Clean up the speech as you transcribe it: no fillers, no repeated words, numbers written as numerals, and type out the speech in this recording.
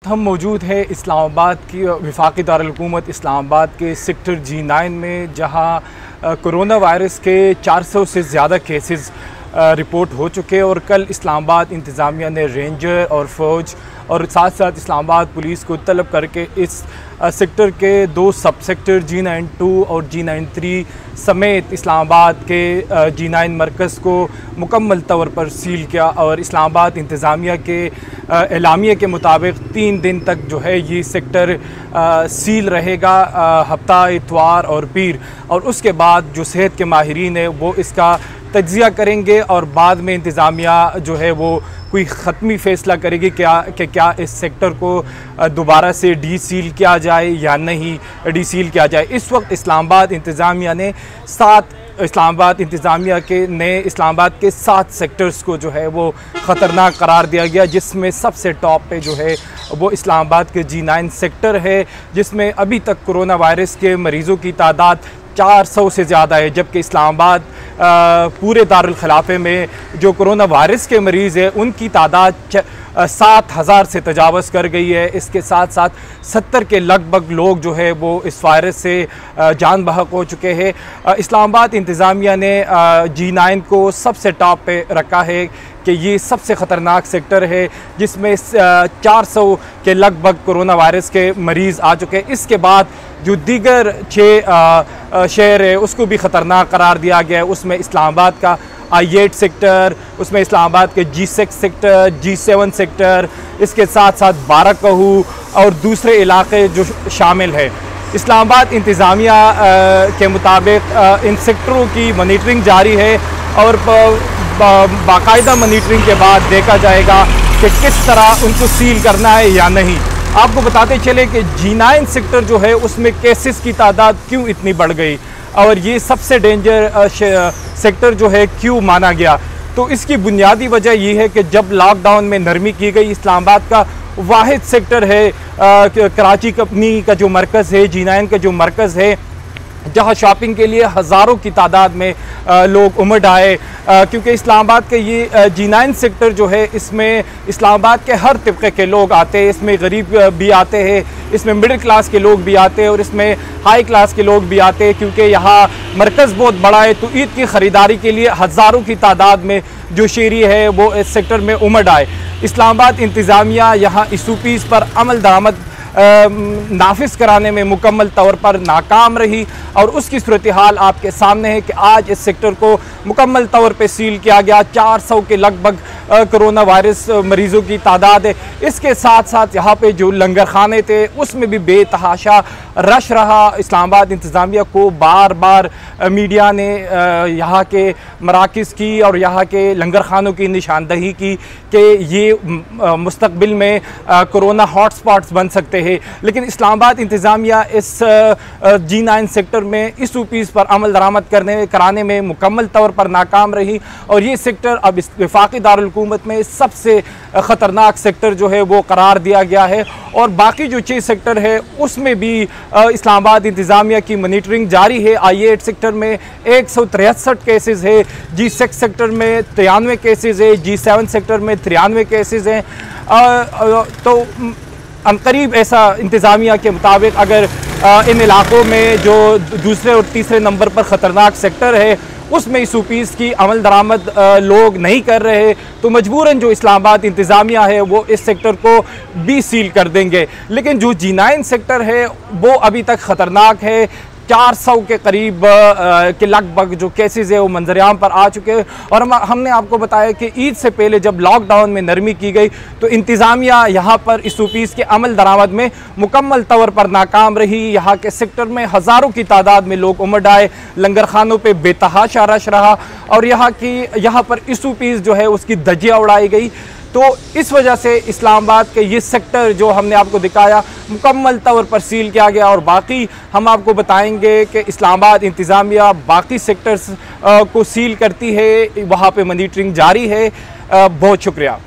हम मौजूद हैं इस्लामाबाद की वफाकी दारुल-हुकूमत इस्लामाबाद के सेक्टर G9 में, जहां कोरोना वायरस के 400 से ज़्यादा केसेस रिपोर्ट हो चुके हैं। और कल इस्लामाबाद इंतज़ामिया ने रेंजर और फ़ौज और साथ साथ इस्लामाबाद पुलिस को तलब करके इस सेक्टर के 2 सब सेक्टर G92 और G93 समेत इस्लामाबाद के G9 मरकज़ को मुकम्मल तौर पर सील किया। और इस्लामाबाद इंतज़ामिया के एलामिया के मुताबिक 3 दिन तक जो है ये सेक्टर सील रहेगा, हफ्ता इतवार और पीर। और उसके बाद जो सेहत के माहिरीन है वो इसका तज्ज़िया करेंगे और बाद में इंतज़ामिया जो है वो कोई ख़त्मी फ़ैसला करेगी क्या इस सेक्टर को दोबारा से डी सील किया जाए या नहीं डी सील किया जाए। इस वक्त इस्लामाबाद इंतज़ामिया ने इस्लामाबाद के 7 सेक्टर्स को जो है वो ख़तरनाक करार दिया गया, जिसमें सबसे टॉप पे जो है वो इस्लामाबाद के G9 सेक्टर है, जिसमें अभी तक कोरोना वायरस के मरीज़ों की तादाद 400 से ज़्यादा है। जबकि इस्लामाबाद पूरे दारुल खिलाफे में जो कोरोना वायरस के मरीज़ हैं उनकी तादाद 7,000 से तजावज़ कर गई है। इसके साथ साथ 70 के लगभग लोग जो है वो इस वायरस से जान बहक हो चुके हैं। इस्लामाबाद इंतज़ामिया ने G9 को सबसे टॉप पे रखा है कि ये सबसे ख़तरनाक सेक्टर है, जिसमें 400 के लगभग कोरोना वायरस के मरीज़ आ चुके हैं। इसके बाद जो दीगर 6 शहर है उसको भी ख़तरनाक करार दिया गया है। उसमें इस्लामाबाद का I8 सेक्टर, उसमें इस्लामाबाद के G6 सेक्टर, G7 सेक्टर, इसके साथ साथ बाराकहू और दूसरे इलाके जो शामिल है। इस्लामाबाद इंतज़ामिया के मुताबिक इन सेक्टरों की मॉनिटरिंग जारी है और बाकायदा मॉनिटरिंग के बाद देखा जाएगा कि किस तरह उनको सील करना है या नहीं। आपको बताते चले कि G9 सेक्टर जो है उसमें केसेस की तादाद क्यों इतनी बढ़ गई और ये सबसे डेंजर सेक्टर जो है क्यों माना गया। तो इसकी बुनियादी वजह यह है कि जब लॉकडाउन में नरमी की गई, इस्लामाबाद का वाहिद सेक्टर है कराची कंपनी का जो मरकज़ है, G9 का जो मरकज़ है, जहाँ शॉपिंग के लिए हज़ारों की तादाद में लोग उमड़ आए। क्योंकि इस्लामाबाद के ये G9 सेक्टर जो है इसमें इस्लामाबाद के हर तबके के लोग आते हैं। इसमें गरीब भी आते हैं, इसमें मिडिल क्लास के लोग भी आते हैं और इसमें हाई क्लास के लोग भी आते हैं। क्योंकि यहाँ मरकज़ बहुत बड़ा है तो ईद की ख़रीदारी के लिए हज़ारों की तादाद में जो शहरी है वो इस सेक्टर में उमड़ आए। इस्लामाबाद इंतज़ामिया यहाँ SOPs पर अमल दरामद नाफिज कराने में मुकम्मल तौर पर नाकाम रही और उसकी सूरत हाल आपके सामने है कि आज इस सेक्टर को मुकम्मल तौर पे सील किया गया। 400 के लगभग कोरोना वायरस मरीज़ों की तादाद है। इसके साथ साथ यहाँ पे जो लंगर खाने थे उसमें भी बेतहाशा रश रहा। इस्लामाबाद इंतज़ामिया को बार बार मीडिया ने यहाँ के मराकिज़ की और यहाँ के लंगर खानों की निशानदही की कि ये मुस्तक़बिल में कोरोना हॉटस्पॉट्स बन सकते हैं। लेकिन इस्लामाबाद इंतज़ामिया इस G9 सेक्टर में SOPs पर अमल दरामद कराने में मुकम्मल तौर पर नाकाम रही और ये सेक्टर अब इस वफाकी दारुल-हुकूमत में सबसे ख़तरनाक सेक्टर जो है वो करार दिया गया है। और बाकी जो 6 सेक्टर है उसमें भी इस्लामाबाद इंतज़ामिया की मॉनिटरिंग जारी है। I8 सेक्टर में 163 केसेस है, G6 सेक्टर में 93 केसेस है, G7 सेक्टर में 93 केसेस हैं। तो अनकरीब ऐसा इंतज़ामिया के मुताबिक अगर इन इलाक़ों में जो दूसरे और तीसरे नंबर पर ख़तरनाक सेक्टर है उसमें SOPs की अमल दरामद लोग नहीं कर रहे तो मजबूरन जो इस्लामाबाद इंतज़ामिया है वो इस सेक्टर को भी सील कर देंगे। लेकिन जो G9 सेक्टर है वो अभी तक ख़तरनाक है। 400 के करीब के लगभग जो केसेस है वो मंजरेआम पर आ चुके हैं। और हमने आपको बताया कि ईद से पहले जब लॉकडाउन में नरमी की गई तो इंतज़ामिया यहाँ पर SOPs के अमल दरामद में मुकम्मल तौर पर नाकाम रही। यहाँ के सेक्टर में हज़ारों की तादाद में लोग उमड़ आए, लंगर खानों पर बेतहाशा रश रहा और यहाँ पर SOPs जो है उसकी धज्जियाँ उड़ाई गई। तो इस वजह से इस्लामाबाद के ये सेक्टर जो हमने आपको दिखाया मुकम्मल तौर पर सील किया गया और बाकी हम आपको बताएंगे कि इस्लामाबाद इंतज़ामिया बाकी सेक्टर्स को सील करती है, वहाँ पे मॉनिटरिंग जारी है। बहुत शुक्रिया।